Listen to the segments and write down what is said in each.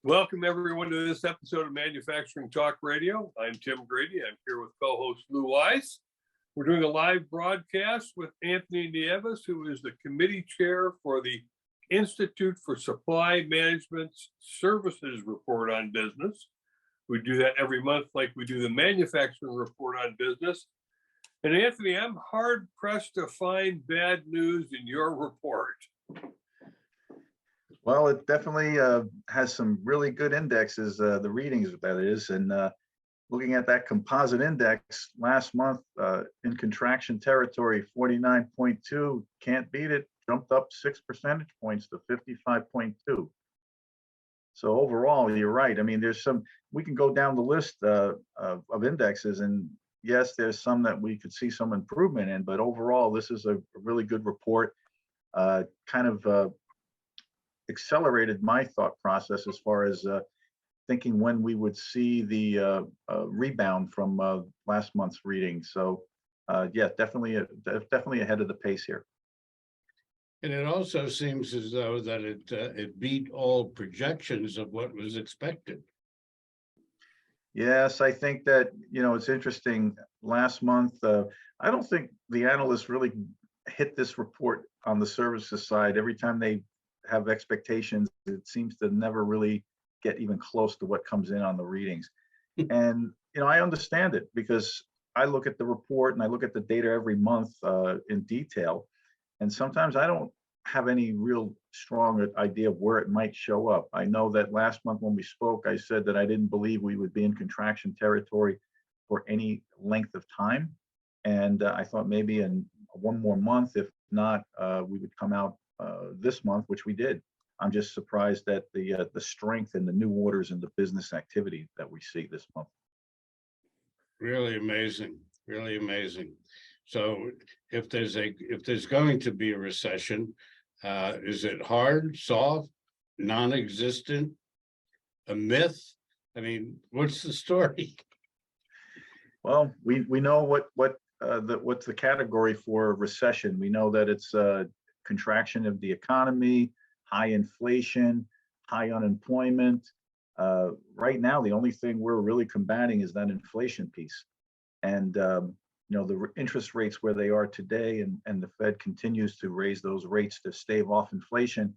Welcome everyone to this episode of Manufacturing Talk Radio. I'm Tim Grady. I'm here with co-host Lou Weiss. We're doing a live broadcast with Anthony Nieves, who is the committee chair for the Institute for Supply Management's Services Report on Business. We do that every month like we do the Manufacturing Report on Business. And Anthony, I'm hard pressed to find bad news in your report. Well, it definitely has some really good indexes, the readings that is, and looking at that composite index last month in contraction territory, 49.2, can't beat it, jumped up 6 percentage points to 55.2. So overall, you're right. I mean, there's some, we can go down the list of indexes, and yes, there's some that we could see some improvement in, but overall, this is a really good report. Kind of accelerated my thought process as far as thinking when we would see the rebound from last month's reading. So yeah, definitely ahead of the pace here. And it also seems as though that it beat all projections of what was expected. Yes, I think that, it's interesting. Last month, I don't think the analysts really hit this report on the services side. Every time they have expectations, it seems to never really get even close to what comes in on the readings. And I understand it, because I look at the report and I look at the data every month in detail, and sometimes I don't have any real strong idea of where it might show up. I know that last month when we spoke, I said that I didn't believe we would be in contraction territory for any length of time, and I thought maybe in one more month, if not, we would come out this month, which we did. I'm just surprised at the strength and the new orders and the business activity that we see this month. Really amazing, really amazing. So if there's going to be a recession, is it hard, soft, non-existent, a myth? I mean, what's the story? Well, we know what's the category for recession. We know that it's contraction of the economy, high inflation, high unemployment. Right now, the only thing we're really combating is that inflation piece. And the interest rates where they are today, and the Fed continues to raise those rates to stave off inflation.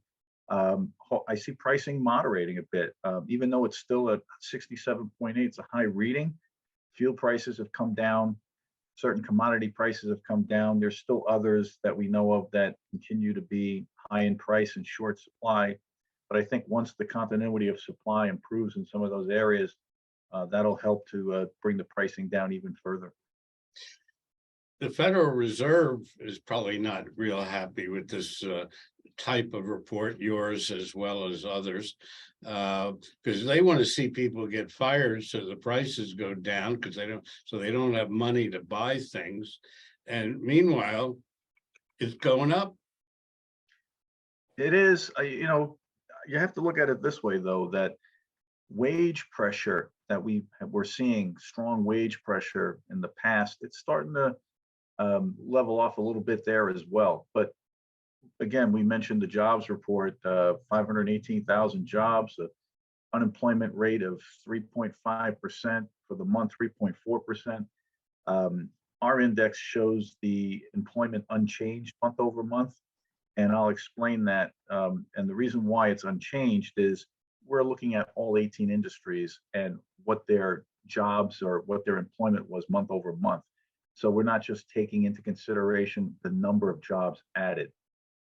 I see pricing moderating a bit, even though it's still at 67.8. It's a high reading. Fuel prices have come down. Certain commodity prices have come down. There's still others that we know of that continue to be high in price and short supply. But I think once the continuity of supply improves in some of those areas, that'll help to bring the pricing down even further. The Federal Reserve is probably not real happy with this type of report, yours as well as others, because they want to see people get fired so the prices go down, because they don't have money to buy things. And meanwhile, it's going up. It is, you have to look at it this way, though, that wage pressure that we're seeing, strong wage pressure in the past, it's starting to level off a little bit there as well. But again, we mentioned the jobs report, 518,000 jobs, an unemployment rate of 3.5% for the month, 3.4%. Our index shows the employment unchanged month over month, and I'll explain that. And the reason why it's unchanged is we're looking at all 18 industries and what their jobs or what their employment was month over month. So we're not just taking into consideration the number of jobs added.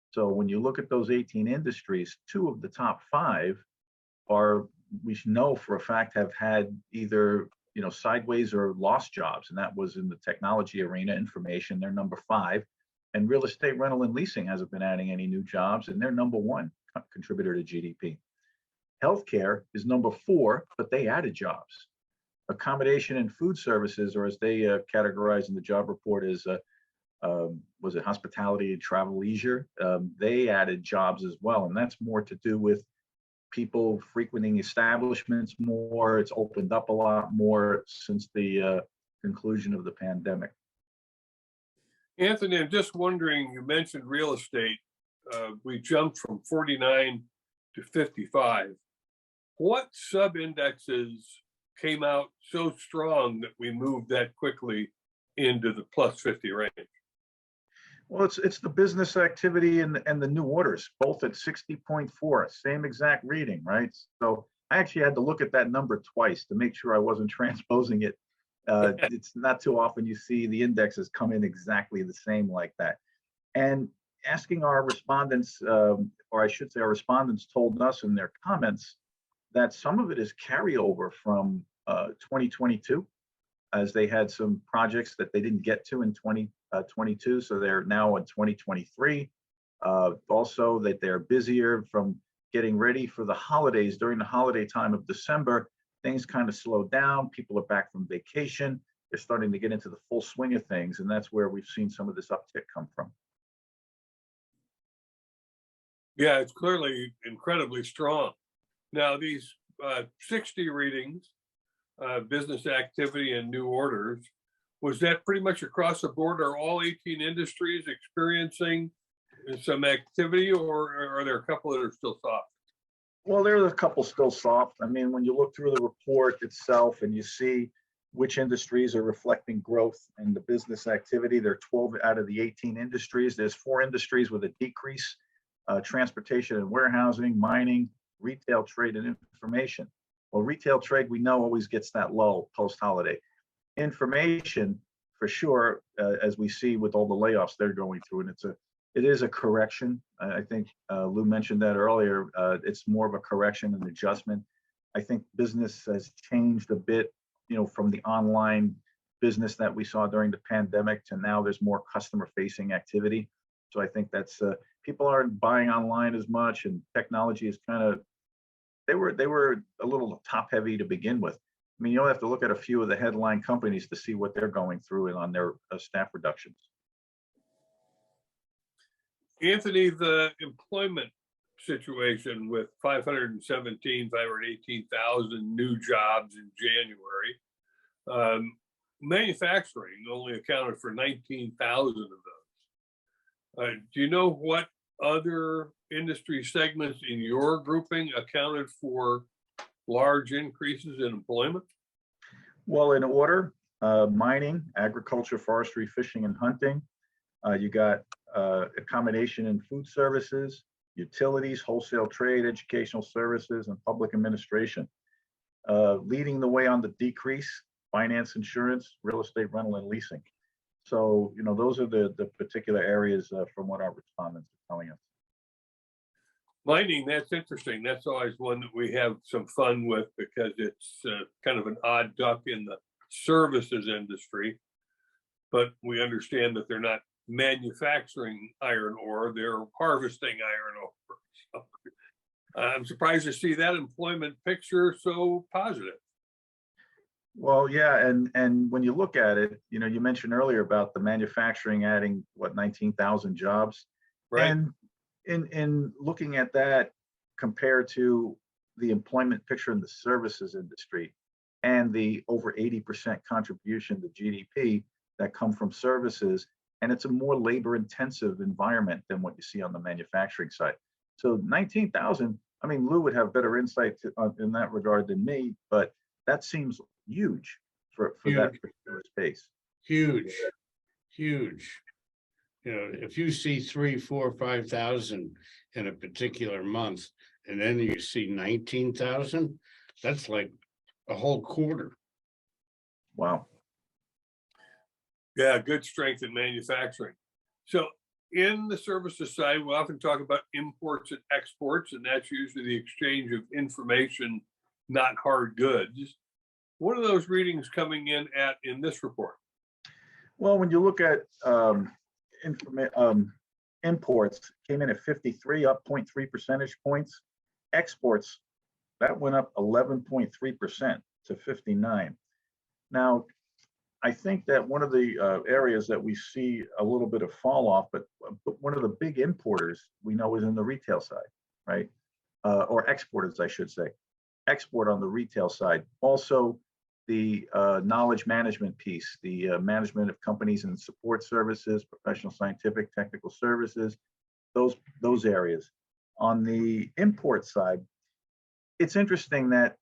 So when you look at those 18 industries, 2 of the top 5 are, we know for a fact, have had either sideways or lost jobs, and that was in the technology arena. Information, they're number 5, and real estate, rental, and leasing hasn't been adding any new jobs, and they're number 1 contributor to GDP. Healthcare is number 4, but they added jobs. Accommodation and food services, or as they categorize in the job report as was it hospitality, travel, leisure? They added jobs as well, and that's more to do with people frequenting establishments more. It's opened up a lot more since the conclusion of the pandemic. Anthony, I'm just wondering, you mentioned real estate. We jumped from 49 to 55. what sub-indexes came out so strong that we moved that quickly into the plus 50 range? Well, it's the business activity and the new orders, both at 60.4, same exact reading, right? So I actually had to look at that number twice to make sure I wasn't transposing it. It's not too often you see the indexes come in exactly the same like that. And asking our respondents, or I should say our respondents told us in their comments that some of it is carryover from 2022, as they had some projects that they didn't get to in 2022, so they're now in 2023. Also that they're busier from getting ready for the holidays. During the holiday time of December, things kind of slowed down. People are back from vacation. They're starting to get into the full swing of things, and that's where we've seen some of this uptick come from. Yeah, it's clearly incredibly strong. Now, these 60 readings, business activity and new orders, was that pretty much across the board? Are all 18 industries experiencing some activity, or are there a couple that are still soft? Well, there's a couple still soft. I mean, when you look through the report itself and you see which industries are reflecting growth in the business activity, there are 12 out of the 18 industries. There's 4 industries with a decrease: transportation and warehousing, mining, retail, trade, and information. Well, retail trade, we know, always gets that lull post-holiday. Information, for sure, as we see with all the layoffs they're going through, and it is a correction. I think Lou mentioned that earlier. It's more of a correction and adjustment. I think business has changed a bit, from the online business that we saw during the pandemic to now there's more customer-facing activity. So I think that's people aren't buying online as much, and technology is kind of, they were a little top heavy to begin with. I mean, you only have to look at a few of the headline companies to see what they're going through and on their staff reductions. Anthony, the employment situation with 518,000 new jobs in January, manufacturing only accounted for 19,000 of those. Do you know what other industry segments in your grouping accounted for large increases in employment? Well, in order, mining, agriculture, forestry, fishing, and hunting. You got accommodation and food services, utilities, wholesale trade, educational services, and public administration. Leading the way on the decrease, finance, insurance, real estate rental, and leasing. So, those are the particular areas from what our respondents are telling us. Mining, that's interesting. That's always one that we have some fun with because it's kind of an odd duck in the services industry. But we understand that they're not manufacturing iron ore, they're harvesting iron ore. So, I'm surprised to see that employment picture so positive. Well, yeah, and when you look at it, you mentioned earlier about the manufacturing adding 19,000 jobs, right? And in looking at that compared to the employment picture in the services industry and the over 80% contribution to GDP that come from services, and it's a more labor intensive environment than what you see on the manufacturing side. So 19,000, I mean, Lou would have better insight in that regard than me, but that seems huge for that particular space. Huge. If you see 3, 4, 5,000 in a particular month, and then you see 19,000, that's like a whole quarter. Wow. Yeah, good strength in manufacturing. So in the services side, we often talk about imports and exports, and that's usually the exchange of information, not hard goods. What are those readings coming in this report? Well, when you look at imports, came in at 53, up 0.3 percentage points. Exports, that went up 11.3% to 59. Now, I think that one of the areas that we see a little bit of fall off, but one of the big importers we know is in the retail side, right? Or exporters, I should say. Export on the retail side. Also, the knowledge management piece, the management of companies and support services, professional, scientific, technical services, those areas. On the import side, it's interesting that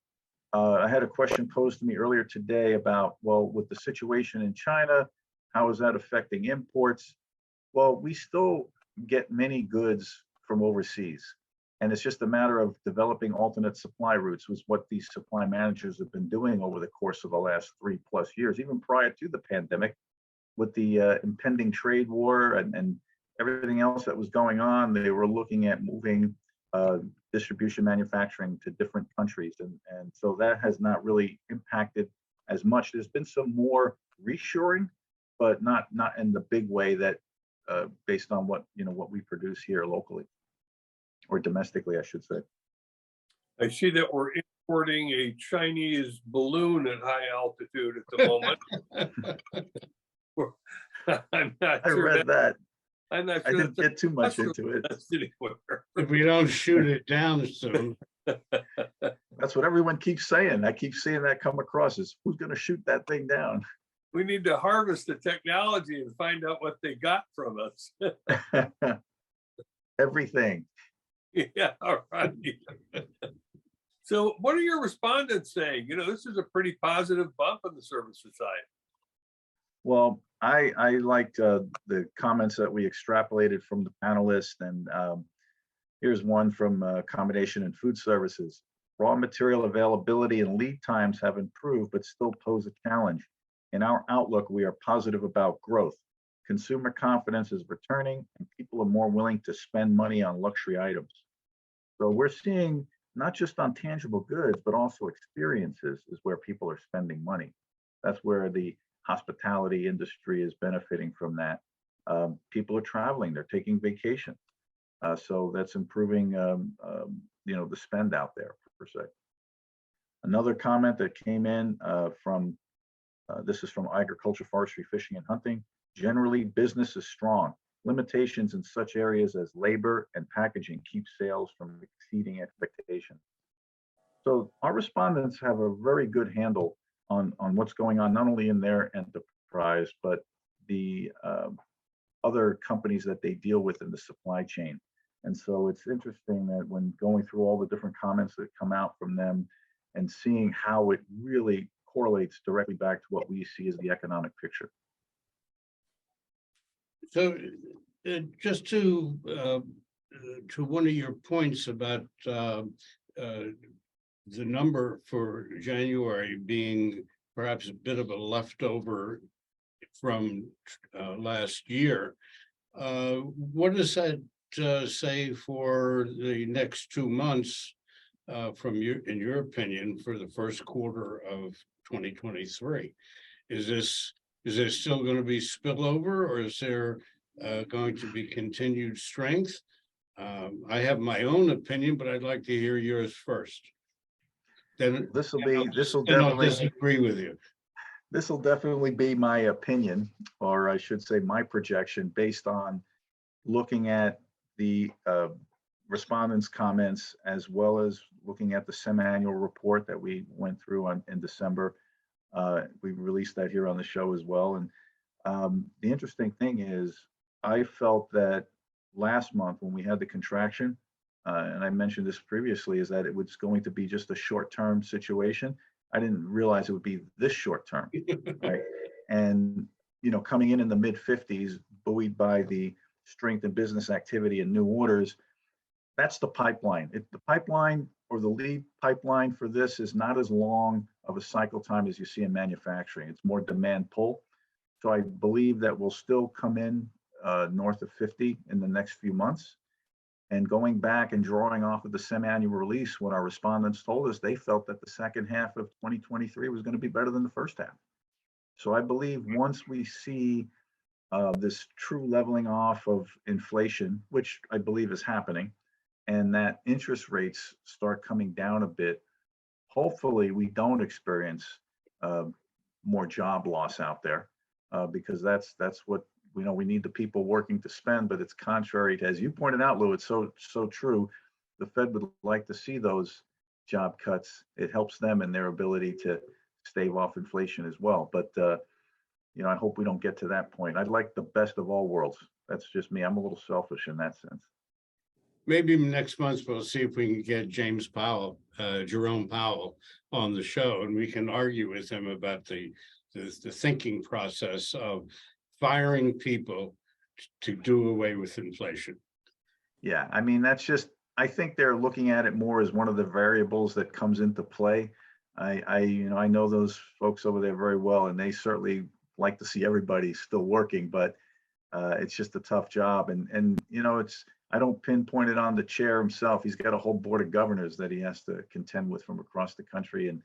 I had a question posed to me earlier today about, well, with the situation in China, how is that affecting imports? Well, we still get many goods from overseas. And it's just a matter of developing alternate supply routes, was what these supply managers have been doing over the course of the last 3+ years, even prior to the pandemic, with the impending trade war and everything else that was going on. They were looking at moving distribution manufacturing to different countries. And so that has not really impacted as much. There's been some more reshoring, but not in the big way that based on what we produce here locally or domestically, I should say. I see that we're importing a Chinese balloon at high altitude at the moment. I'm not I sure read that. I'm not I sure didn't get too much into it. that's anywhere. If we don't shoot it down soon. That's what everyone keeps saying. I keep seeing that come across, is who's going to shoot that thing down? We need to harvest the technology and find out what they got from us. Everything. Yeah, all right. So what are your respondents saying? This is a pretty positive bump on the services side. Well, I liked the comments that we extrapolated from the panelists, and here's one from accommodation and food services. Raw material availability and lead times have improved, but still pose a challenge. In our outlook, we are positive about growth. Consumer confidence is returning, and people are more willing to spend money on luxury items. So we're seeing not just on tangible goods, but also experiences is where people are spending money. That's where the hospitality industry is benefiting from that. People are traveling, they're taking vacation. So that's improving, the spend out there per se. Another comment that came in this is from agriculture, forestry, fishing, and hunting. Generally, business is strong. Limitations in such areas as labor and packaging keep sales from exceeding expectations. So our respondents have a very good handle on what's going on, not only in their enterprise, but the other companies that they deal with in the supply chain. And so it's interesting that when going through all the different comments that come out from them and seeing how it really correlates directly back to what we see as the economic picture. So just to one of your points about the number for January being perhaps a bit of a leftover from last year, what does that say for the next 2 months in your opinion, for the first quarter of 2023? Is there still going to be spillover, or is there going to be continued strength? I have my own opinion, but I'd like to hear yours first. Then I'll disagree with you. This will definitely be my opinion, or I should say my projection, based on looking at the respondents' comments, as well as looking at the semi-annual report that we went through in December. We released that here on the show as well. And the interesting thing is, I felt that last month when we had the contraction, and I mentioned this previously, is that it was going to be just a short-term situation. I didn't realize it would be this short-term, right? And coming in the mid-50s, buoyed by the strength in business activity and new orders, that's the pipeline. The pipeline, or the lead pipeline for this, is not as long of a cycle time as you see in manufacturing. It's more demand pull. So I believe that we'll still come in north of 50 in the next few months. And going back and drawing off of the semi-annual release, what our respondents told us, they felt that the second half of 2023 was going to be better than the first half. So I believe once we see this true leveling off of inflation, which I believe is happening, and that interest rates start coming down a bit, hopefully we don't experience more job loss out there, because that's what we need the people working to spend. But it's contrary to, as you pointed out, Lou, it's so true. The Fed would like to see those job cuts. It helps them in their ability to stave off inflation as well. But I hope we don't get to that point. I'd like the best of all worlds. That's just me. I'm a little selfish in that sense. maybe next month we'll see if we can get Jerome Powell on the show, and we can argue with him about the thinking process of firing people to do away with inflation. Yeah, I mean, I think they're looking at it more as one of the variables that comes into play. I know those folks over there very well, and they certainly like to see everybody still working, but it's just a tough job. And I don't pinpoint it on the chair himself. He's got a whole board of governors that he has to contend with from across the country. And,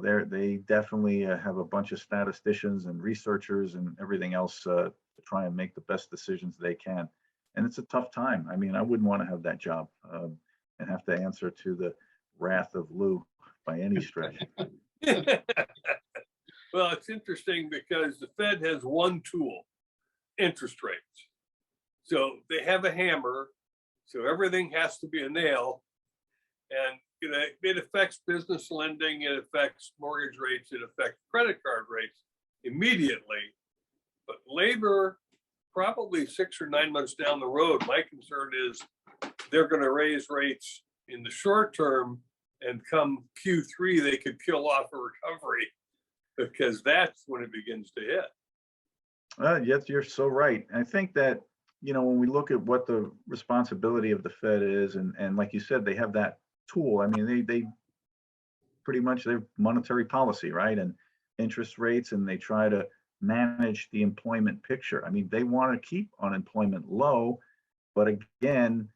they definitely have a bunch of statisticians and researchers and everything else to try and make the best decisions they can. And it's a tough time. I mean, I wouldn't want to have that job and have to answer to the wrath of Lou by any stretch. Well, it's interesting because the Fed has one tool, interest rates. So they have a hammer, so everything has to be a nail. And it affects business lending, it affects mortgage rates, it affects credit card rates immediately. But labor, probably 6 or 9 months down the road, my concern is they're going to raise rates in the short term, and come Q3, they could kill off a recovery, because that's when it begins to hit. Yes, you're so right. I think that, when we look at what the responsibility of the Fed is, and like you said, they have that tool. I mean, they pretty much, their monetary policy, right? And interest rates, and they try to manage the employment picture. I mean, they want to keep unemployment low, but again,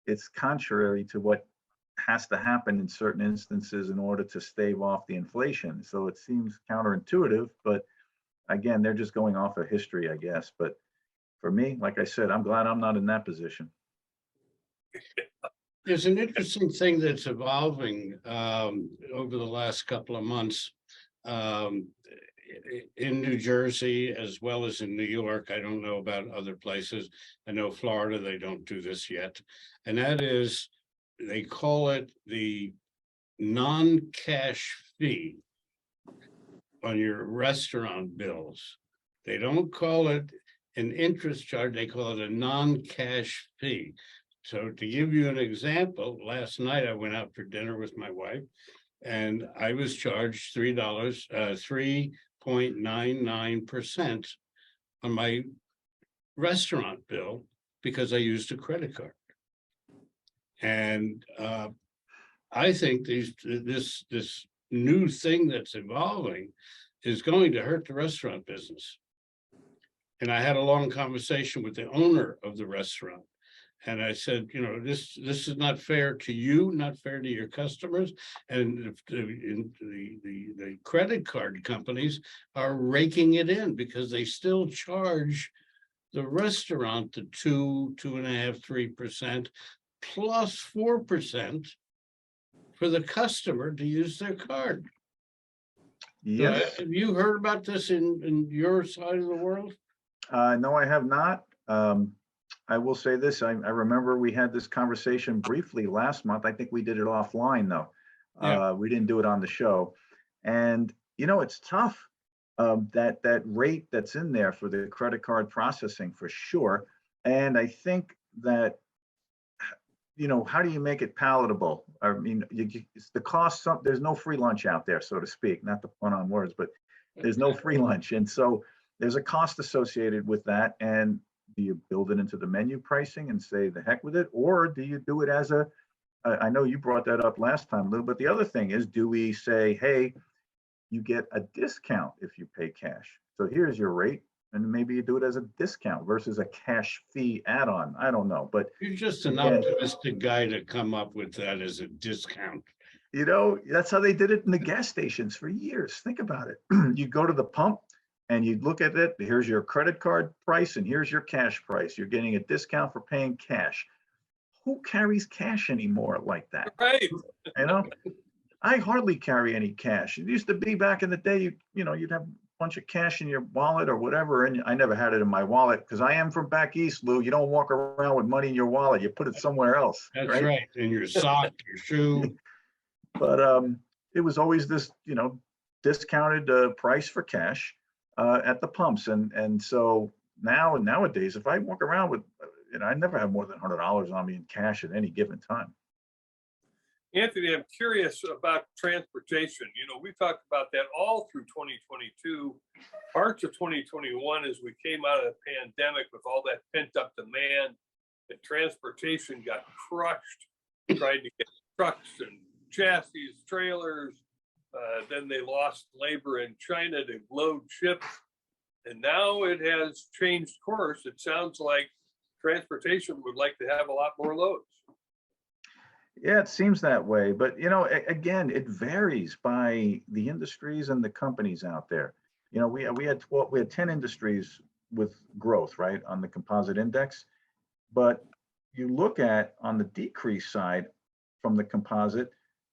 it's contrary to what has to happen in certain instances in order to stave off the inflation. So it seems counterintuitive, but again, they're just going off of history, I guess. But for me, like I said, I'm glad I'm not in that position. There's an interesting thing that's evolving over the last couple of months in New Jersey as well as in New York. I don't know about other places. I know Florida, they don't do this yet. And that is, they call it the non-cash fee on your restaurant bills. They don't call it an interest charge, they call it a non-cash fee. So to give you an example, last night I went out for dinner with my wife and I was charged $3.99% on my restaurant bill because I used a credit card. And I think this new thing that's evolving is going to hurt the restaurant business. And I had a long conversation with the owner of the restaurant. And I said, this is not fair to you, not fair to your customers. And the credit card companies are raking it in because they still charge the restaurant the 2.5%, 3% plus 4% for the customer to use their card. Yes. So, have you heard about this in your side of the world? No, I have not. I will say this. I remember we had this conversation briefly last month. I think we did it offline though. Yeah. We didn't do it on the show. And it's tough. That rate that's in there for the credit card processing for sure. And I think that, how do you make it palatable? I mean, it's the cost. There's no free lunch out there, so to speak. Not to pun on words, but there's no free lunch, and so there's a cost associated with that. And do you build it into the menu pricing and say the heck with it, or do you do it as I know you brought that up last time, Lou, but the other thing is, do we say, hey, you get a discount if you pay cash? So here's your rate, and maybe you do it as a discount versus a cash fee add-on. I don't know, but you're just an optimistic guy to come up with that as a discount. That's how they did it in the gas stations for years. Think about it. You go to the pump and you look at it. Here's your credit card price and here's your cash price. You're getting a discount for paying cash. Who carries cash anymore like that? Right. I hardly carry any cash. It used to be back in the day, you'd have a bunch of cash in your wallet or whatever. And I never had it in my wallet because I am from back east, Lou. You don't walk around with money in your wallet. You put it somewhere else. That's right. In your sock, your shoe. But it was always this, discounted price for cash at the pumps. And so nowadays, if I walk around with, I never have more than $100 on me in cash at any given time. Anthony, I'm curious about transportation. We talked about that all through 2022, parts of 2021, as we came out of the pandemic with all that pent up demand, and transportation got crushed, trying to get trucks and chassis, trailers. Then they lost labor in China to load ships. And now it has changed course. It sounds like transportation would like to have a lot more loads. Yeah, it seems that way. But, again, it varies by the industries and the companies out there. We had 10 industries with growth, right, on the composite index. But you look at on the decrease side from the composite,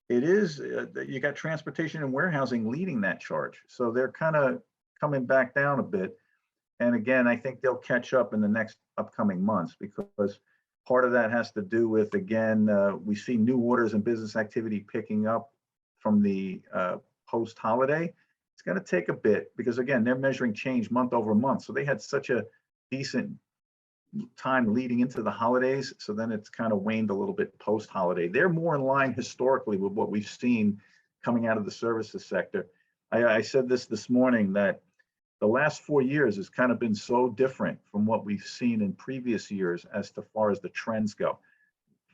it is, you got transportation and warehousing leading that charge. So they're kind of coming back down a bit. And again, I think they'll catch up in the next upcoming months, because part of that has to do with, again, we see new orders and business activity picking up from the post-holiday. It's going to take a bit because, again, they're measuring change month over month. So they had such a decent time leading into the holidays. So then it's kind of waned a little bit post-holiday. They're more in line historically with what we've seen coming out of the services sector. I said this morning that the last 4 years has kind of been so different from what we've seen in previous years as far as the trends go.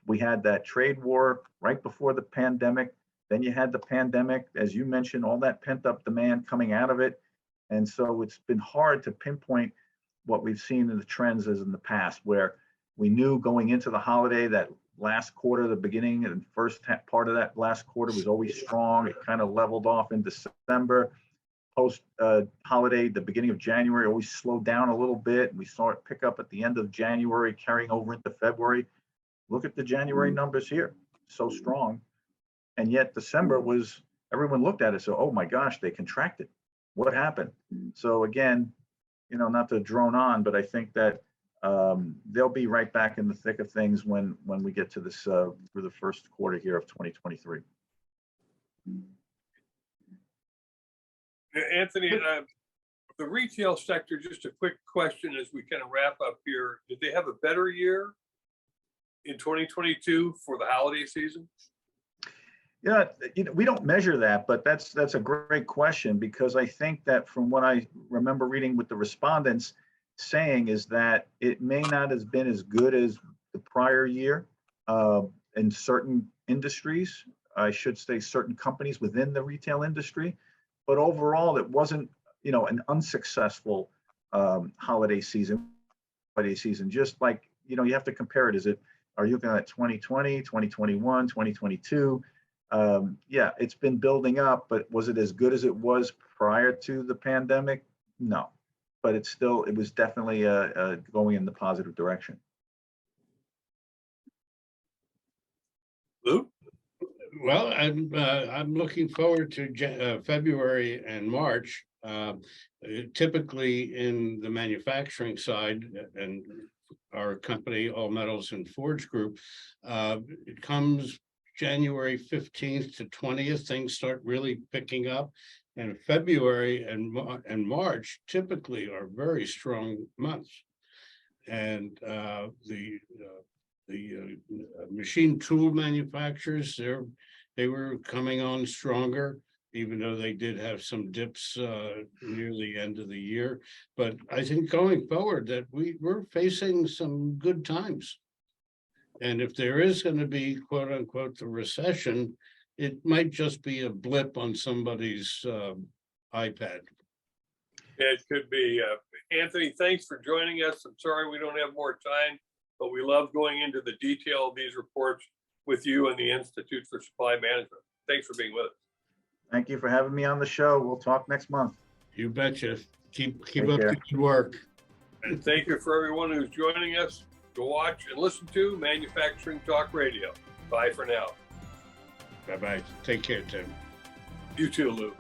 We had that trade war right before the pandemic. Then you had the pandemic, as you mentioned, all that pent up demand coming out of it. And so it's been hard to pinpoint what we've seen in the trends as in the past, where we knew going into the holiday that last quarter, the beginning and first part of that last quarter was always strong. It kind of leveled off in December. Post holiday, the beginning of January always slowed down a little bit. We saw it pick up at the end of January, carrying over into February. Look at the January numbers here, so strong. And yet December was, everyone looked at it, so, oh my gosh, they contracted. What happened? So again, not to drone on, but I think that they'll be right back in the thick of things when we get to this through the first quarter here of 2023. Anthony, the retail sector, just a quick question as we kind of wrap up here. Did they have a better year in 2022 for the holiday season? Yeah, we don't measure that, but that's a great question, because I think that from what I remember reading with the respondents saying is that it may not have been as good as the prior year in certain industries. I should say certain companies within the retail industry. But overall, it wasn't, an unsuccessful holiday season. Just like, you have to compare it. Are you looking at 2020, 2021, 2022? Yeah, it's been building up, but was it as good as it was prior to the pandemic? No, but it was definitely going in the positive direction. Lou? Well, I'm looking forward to February and March. Typically in the manufacturing side and our company, All Metals and Forge Group, it comes January 15th to 20th, things start really picking up. And February and March typically are very strong months. And the machine tool manufacturers, they were coming on stronger, even though they did have some dips near the end of the year. But I think going forward that we're facing some good times. And if there is going to be, quote unquote, the recession, it might just be a blip on somebody's iPad. Yeah, it could be. Anthony, thanks for joining us. I'm sorry we don't have more time, but we love going into the detail of these reports with you and the Institute for Supply Management. Thanks for being with us. Thank you for having me on the show. We'll talk next month. You betcha. Keep Take up care. the good work. And thank you for everyone who's joining us to watch and listen to Manufacturing Talk Radio. Bye for now. Bye-bye. Take care, Tim. You too, Lou.